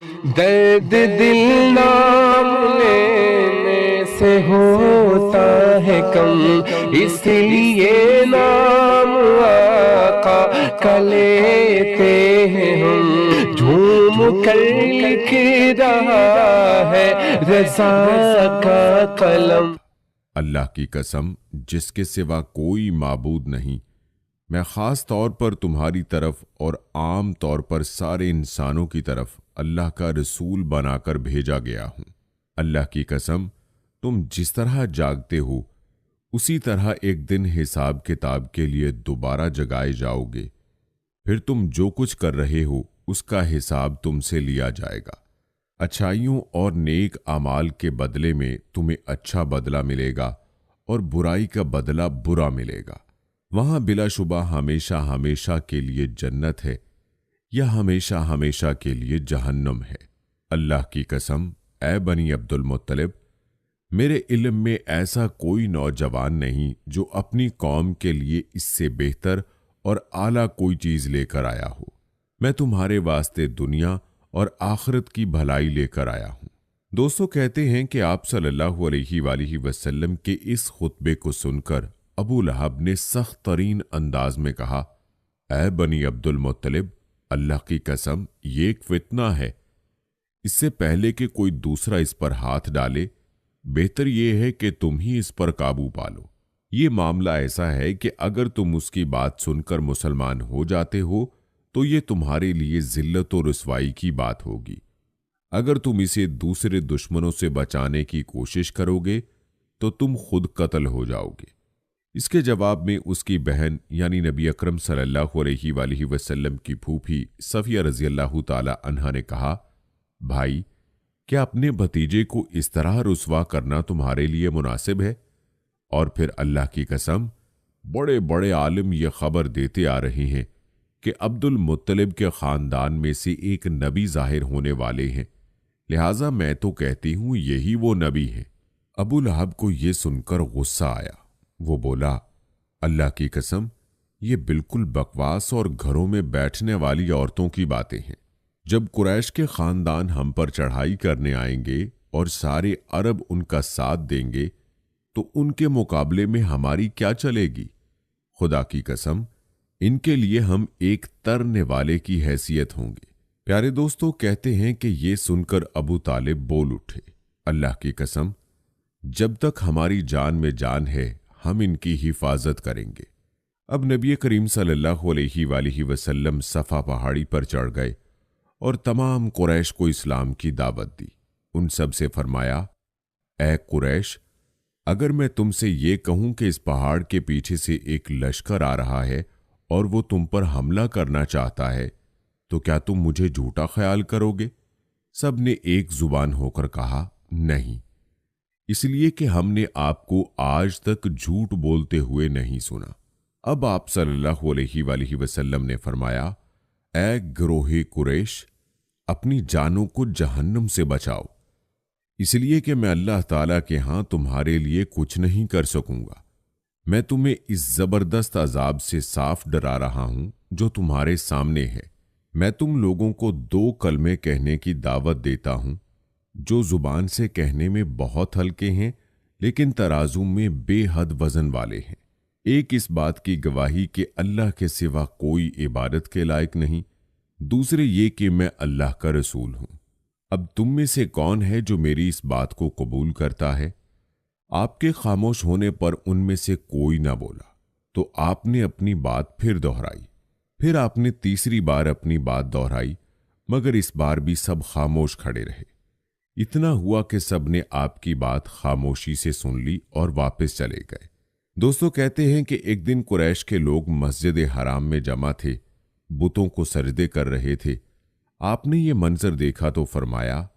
दर्द दिल नाम लेने से होता है कम, इसलिए नाम आका का लेते हैं हम। झूम कर लिख रहा है रज़ा का कलम। अल्लाह की कसम, जिसके सिवा कोई माबूद नहीं, मैं ख़ास तौर पर तुम्हारी तरफ और आम तौर पर सारे इंसानों की तरफ अल्लाह का रसूल बनाकर भेजा गया हूँ। अल्लाह की कसम, तुम जिस तरह जागते हो उसी तरह एक दिन हिसाब किताब के लिए दोबारा जगाए जाओगे। फिर तुम जो कुछ कर रहे हो उसका हिसाब तुमसे लिया जाएगा। अच्छाइयों और नेक आमाल के बदले में तुम्हें अच्छा बदला मिलेगा और बुराई का बदला बुरा मिलेगा। वहां बिलाशुबा हमेशा हमेशा के लिए जन्नत है या हमेशा हमेशा के लिए जहन्नम है। अल्लाह की कसम, ए बनी अब्दुल मुत्तलिब, मेरे इल्म में ऐसा कोई नौजवान नहीं जो अपनी कौम के लिए इससे बेहतर और आला कोई चीज लेकर आया हो। मैं तुम्हारे वास्ते दुनिया और आखिरत की भलाई लेकर आया हूं। दोस्तों, कहते हैं कि आप सल्लल्लाहु अलैहि वसल्लम के इस खुतबे को सुनकर अबू लहब ने सख्त तरीन अंदाज में कहा, ऐ बनी अब्दुल मुत्तलिब, अल्लाह की कसम, ये एक फितना है। इससे पहले कि कोई दूसरा इस पर हाथ डाले, बेहतर यह है कि तुम ही इस पर काबू पालो। ये मामला ऐसा है कि अगर तुम उसकी बात सुनकर मुसलमान हो जाते हो तो ये तुम्हारे लिए जिल्लत और रुसवाई की बात होगी। अगर तुम इसे दूसरे दुश्मनों से बचाने की कोशिश करोगे तो तुम खुद कत्ल हो जाओगे। इसके जवाब में उसकी बहन यानी नबी अकरम सल्लल्लाहु अलैहि वसल्लम की फूफी सफिया रज़ियल्लाहु ताला अन्हा ने कहा, भाई, क्या अपने भतीजे को इस तरह रुसवा करना तुम्हारे लिए मुनासिब है? और फिर अल्लाह की कसम, बड़े बड़े आलिम ये खबर देते आ रहे हैं कि अब्दुल मुत्तलिब के खानदान में से एक नबी जाहिर होने वाले हैं, लिहाजा मैं तो कहती हूं यही वो नबी है। अबू लहब को यह सुनकर गुस्सा आया। वो बोला, अल्लाह की कसम, ये बिल्कुल बकवास और घरों में बैठने वाली औरतों की बातें हैं। जब कुरैश के खानदान हम पर चढ़ाई करने आएंगे और सारे अरब उनका साथ देंगे तो उनके मुकाबले में हमारी क्या चलेगी? खुदा की कसम, इनके लिए हम एक तरने वाले की हैसियत होंगे। प्यारे दोस्तों, कहते हैं कि ये सुनकर अबू तालिब बोल उठे, अल्लाह की कसम, जब तक हमारी जान में जान है हम इनकी हिफाजत करेंगे। अब नबी करीम सल्लल्लाहु अलैहि वसल्लम सफ़ा पहाड़ी पर चढ़ गए और तमाम कुरैश को इस्लाम की दावत दी। उन सब से फरमाया, ए कुरैश, अगर मैं तुमसे ये कहूं कि इस पहाड़ के पीछे से एक लश्कर आ रहा है और वो तुम पर हमला करना चाहता है तो क्या तुम मुझे झूठा ख्याल करोगे? सब ने एक जुबान होकर कहा, नहीं, इसलिए कि हमने आपको आज तक झूठ बोलते हुए नहीं सुना। अब आप सल्लल्लाहु अलैहि वसल्लम ने फरमाया, ए गिरोहे कुरैश, अपनी जानों को जहन्नम से बचाओ, इसलिए कि मैं अल्लाह ताला के हां तुम्हारे लिए कुछ नहीं कर सकूंगा। मैं तुम्हें इस जबरदस्त अजाब से साफ डरा रहा हूं जो तुम्हारे सामने है। मैं तुम लोगों को 2 कलमे कहने की दावत देता हूं जो जुबान से कहने में बहुत हल्के हैं लेकिन तराजू में बेहद वजन वाले हैं। एक इस बात की गवाही कि अल्लाह के सिवा कोई इबादत के लायक नहीं, दूसरे ये कि मैं अल्लाह का रसूल हूं। अब तुम में से कौन है जो मेरी इस बात को कबूल करता है? आपके खामोश होने पर उनमें से कोई ना बोला तो आपने अपनी बात फिर दोहराई। फिर आपने तीसरी बार अपनी बात दोहराई, मगर इस बार भी सब खामोश खड़े रहे। इतना हुआ कि सब ने आपकी बात खामोशी से सुन ली और वापस चले गए। दोस्तों, कहते हैं कि एक दिन कुरैश के लोग मस्जिद हराम में जमा थे, बुतों को सजदे कर रहे थे। आपने ये मंजर देखा तो फरमाया,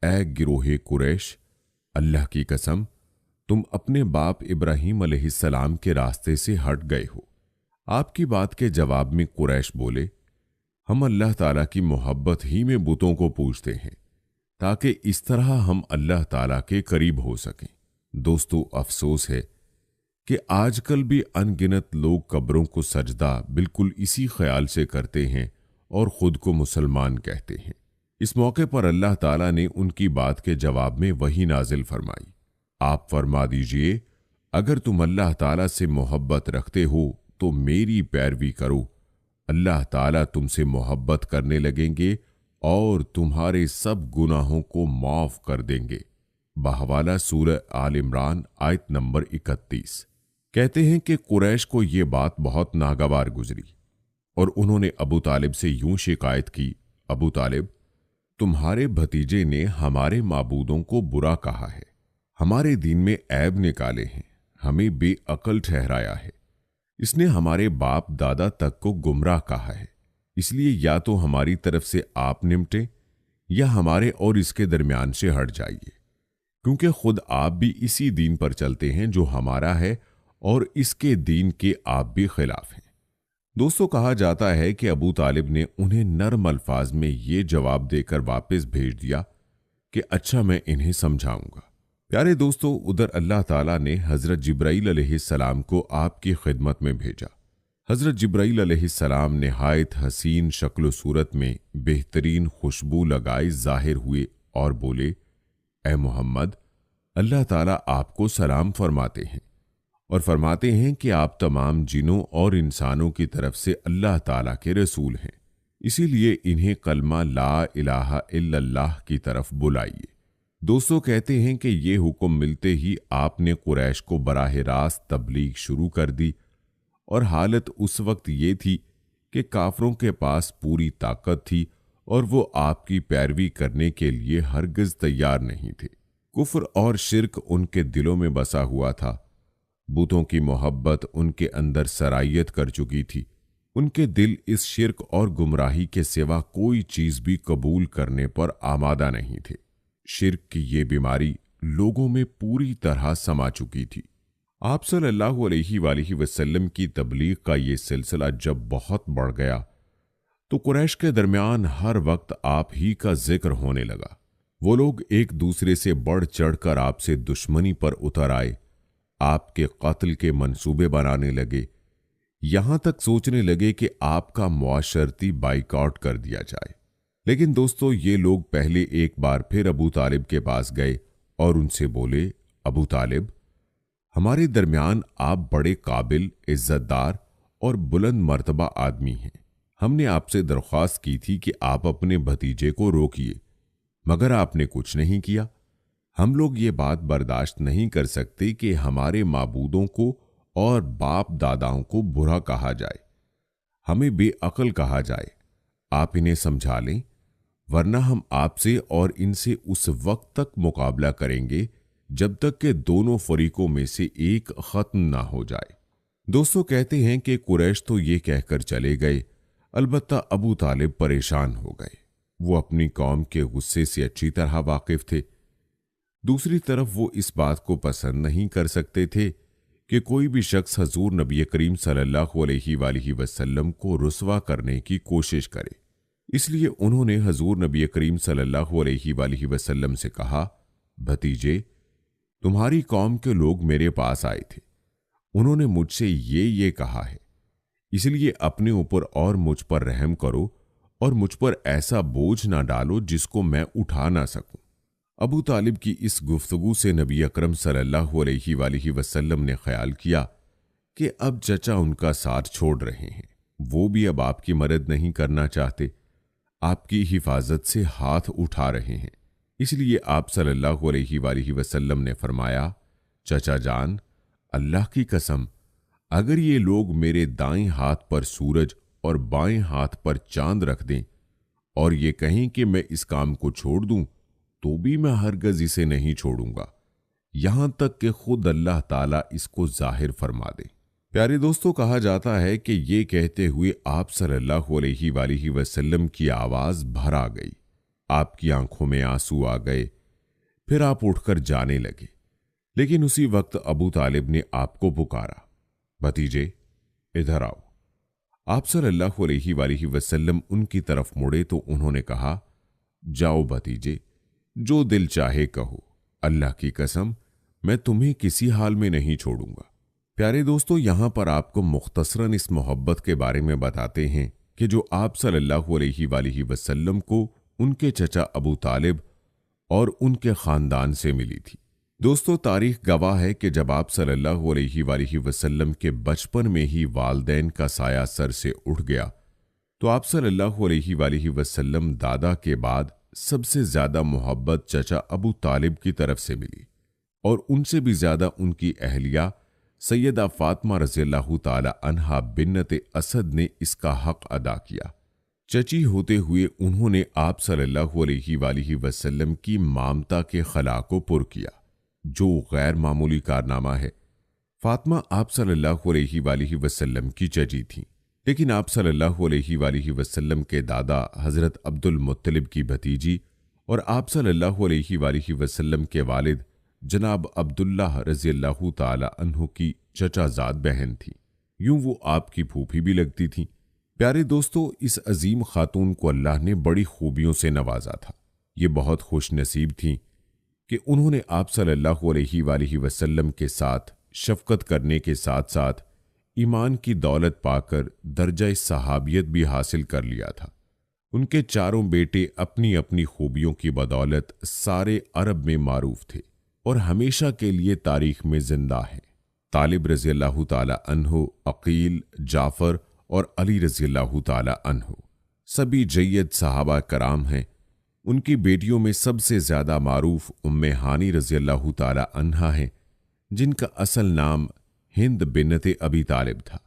ए गिरोहे कुरैश, अल्लाह की कसम, तुम अपने बाप इब्राहीम अलैहिस्सलाम के रास्ते से हट गए हो। आपकी बात के जवाब में कुरैश बोले, हम अल्लाह ताला की मोहब्बत ही में बुतों को पूजते हैं ताकि इस तरह हम अल्लाह ताला के करीब हो सकें। दोस्तों, अफसोस है कि आजकल भी अनगिनत लोग कब्रों को सजदा बिल्कुल इसी ख्याल से करते हैं और खुद को मुसलमान कहते हैं। इस मौके पर अल्लाह ताला ने उनकी बात के जवाब में वही नाजिल फरमाई, आप फरमा दीजिए, अगर तुम अल्लाह ताला से मोहब्बत रखते हो तो मेरी पैरवी करो, अल्लाह ताला तुमसे मोहब्बत करने लगेंगे और तुम्हारे सब गुनाहों को माफ कर देंगे। बहवाला सूरह आल इमरान आयत नंबर 31। कहते हैं कि कुरैश को ये बात बहुत नागवार गुजरी और उन्होंने अबू तालिब से यूं शिकायत की, अबू तालिब, तुम्हारे भतीजे ने हमारे माबूदों को बुरा कहा है, हमारे दीन में ऐब निकाले हैं, हमें बेअकल ठहराया है, इसने हमारे बाप दादा तक को गुमराह कहा है, इसलिए या तो हमारी तरफ से आप निमटे या हमारे और इसके दरमियान से हट जाइए, क्योंकि खुद आप भी इसी दीन पर चलते हैं जो हमारा है और इसके दीन के आप भी खिलाफ हैं। दोस्तों, कहा जाता है कि अबू तालिब ने उन्हें नर्म अल्फाज में ये जवाब देकर वापस भेज दिया कि अच्छा, मैं इन्हें समझाऊंगा। प्यारे दोस्तों, उधर अल्लाह ताला ने हजरत जिब्राईल अलैहिस्सलाम को आपकी खिदमत में भेजा। हजरत जिब्राईल अलैहिस्सलाम निहायत हसीन शक्ल सूरत में बेहतरीन खुशबू लगाए जाहिर हुए और बोले, ए मोहम्मद, अल्लाह ताला आपको सलाम फरमाते हैं और फरमाते हैं कि आप तमाम जिनों और इंसानों की तरफ से अल्लाह ताला के रसूल हैं, इसीलिए इन्हें कलमा ला इलाहा इल्लल्लाह की तरफ बुलाइए। दोस्तों, कहते हैं कि ये हुक्म मिलते ही आपने कुरैश को बराह रास्त तबलीग शुरू कर दी और हालत उस वक्त ये थी कि काफरों के पास पूरी ताकत थी और वो आपकी पैरवी करने के लिए हरगिज तैयार नहीं थे। कुफ्र और शिर्क उनके दिलों में बसा हुआ था, बुतों की मोहब्बत उनके अंदर सरायत कर चुकी थी, उनके दिल इस शिर्क और गुमराही के सिवा कोई चीज भी कबूल करने पर आमादा नहीं थे। शिर्क की ये बीमारी लोगों में पूरी तरह समा चुकी थी। आप सल्लल्लाहु अलैहि वसल्लम की तबलीग का ये सिलसिला जब बहुत बढ़ गया तो कुरैश के दरमियान हर वक्त आप ही का जिक्र होने लगा। वो लोग एक दूसरे से बढ़ चढ़कर आपसे दुश्मनी पर उतर आए, आपके कत्ल के मंसूबे बनाने लगे, यहां तक सोचने लगे कि आपका मुआशरती बाइकआउट कर दिया जाए। लेकिन दोस्तों, ये लोग पहले एक बार फिर अबू तालिब के पास गए और उनसे बोले, अबू तालिब, हमारे दरमियान आप बड़े काबिल, इज्जतदार और बुलंद मर्तबा आदमी हैं। हमने आपसे दरख्वास्त की थी कि आप अपने भतीजे को रोकिए, मगर आपने कुछ नहीं किया। हम लोग ये बात बर्दाश्त नहीं कर सकते कि हमारे माबूदों को और बाप दादाओं को बुरा कहा जाए, हमें बेअकल कहा जाए। आप इन्हें समझा लें, वरना हम आपसे और इनसे उस वक्त तक मुकाबला करेंगे जब तक कि दोनों फरीकों में से एक खत्म ना हो जाए। दोस्तों, कहते हैं कि कुरैश तो ये कहकर चले गए, अलबत्ता अबू तालिब परेशान हो गए। वो अपनी कौम के गुस्से से अच्छी तरह वाकिफ थे। दूसरी तरफ वो इस बात को पसंद नहीं कर सकते थे कि कोई भी शख्स हजूर नबी करीम सल्लल्लाहु अलैहि वसल्लम को रुस्वा करने की कोशिश करे। इसलिए उन्होंने हजूर नबी करीम सल्लल्लाहु अलैहि वसल्लम से कहा, भतीजे, तुम्हारी कौम के लोग मेरे पास आए थे, उन्होंने मुझसे ये कहा है, इसलिए अपने ऊपर और मुझ पर रहम करो और मुझ पर ऐसा बोझ ना डालो जिसको मैं उठा ना सकूं। अबू तालिब की इस गुफ्तगू से नबी अकरम सल्लल्लाहु अलैहि वसल्लम ने ख्याल किया कि अब चचा उनका साथ छोड़ रहे हैं, वो भी अब आपकी मदद नहीं करना चाहते, आपकी हिफाजत से हाथ उठा रहे हैं। इसलिए आप सल्लल्लाहु अलैहि वसल्लम ने फरमाया, चचा जान, अल्लाह की कसम, अगर ये लोग मेरे दाएं हाथ पर सूरज और बाएं हाथ पर चांद रख दें और ये कहें कि मैं इस काम को छोड़ दूं, तो भी मैं हरगज इसे नहीं छोड़ूंगा, यहां तक कि खुद अल्लाह ताला इसको जाहिर फरमा दे। प्यारे दोस्तों, कहा जाता है कि ये कहते हुए आप सल्लल्लाहु अलैहि वसल्लम की आवाज भर आ गई, आपकी आंखों में आंसू आ गए, फिर आप उठकर जाने लगे। लेकिन उसी वक्त अबू तालिब ने आपको पुकारा, भतीजे इधर आओ। आप सल्लल्लाहु अलैहि वसल्लम उनकी तरफ मुड़े तो उन्होंने कहा, जाओ भतीजे, जो दिल चाहे कहो, अल्लाह की कसम मैं तुम्हें किसी हाल में नहीं छोड़ूंगा। प्यारे दोस्तों, यहां पर आपको मुख्तसरन इस मोहब्बत के बारे में बताते हैं कि जो आप सल्लल्लाहु अलैहि वसल्लम को उनके चचा अबू तालिब और उनके खानदान से मिली थी। दोस्तों, तारीख गवाह है कि जब आप सल्लल्लाहु अलैहि वसल्लम के बचपन में ही वालदैन का साया सर से उठ गया, तो आप सल्लल्लाहु अलैहि वसल्लम दादा के बाद सबसे ज्यादा मोहब्बत चचा अबू तालिब की तरफ से मिली और उनसे भी ज्यादा उनकी अहलिया सैयदा फातिमा रज़ियल्लाहु ताला अन्हा बिन्नत असद ने इसका हक अदा किया। चची होते हुए उन्होंने आप सल्लल्लाहु अलैहि वसल्लम की मामता के खला को पुर किया, जो गैर मामूली कारनामा है। फातिमा आप सल्लल्लाहु अलैहि वसल्लम की चची थी, लेकिन आप सल्लल्लाहु अलैहि वसल्लम के दादा हजरत अब्दुल मुत्तलिब की भतीजी और आप सल्लल्लाहु अलैहि वसल्लम के वालिद जनाब अब्दुल्लाह रज़ियल्लाहु ताला अन्हु की चचाजाद बहन थी। यूं वो आपकी फूफी भी लगती थी। प्यारे दोस्तों, इस अजीम खातून को अल्लाह ने बड़ी खूबियों से नवाजा था। ये बहुत खुश नसीब थी कि उन्होंने आप सल्लल्लाहु अलैहि वसल्लम के साथ शफकत करने के साथ साथ ईमान की दौलत पाकर दर्जा सहाबियत भी हासिल कर लिया था। उनके चारों बेटे अपनी अपनी खूबियों की बदौलत सारे अरब में मारूफ थे और हमेशा के लिए तारीख में जिंदा हैं। तालिब रज़ियल्लाहु ताला अन्हु, अकील, जाफर और अली रज़ियल्लाहु ताला अन्हु सभी जय्यद सहाबा कराम हैं। उनकी बेटियों में सबसे ज्यादा मारूफ उम्मे हानी रज़ियल्लाहु ताला अन्हा हैं, जिनका असल नाम हिंद बिन्नत अबी तालिब था।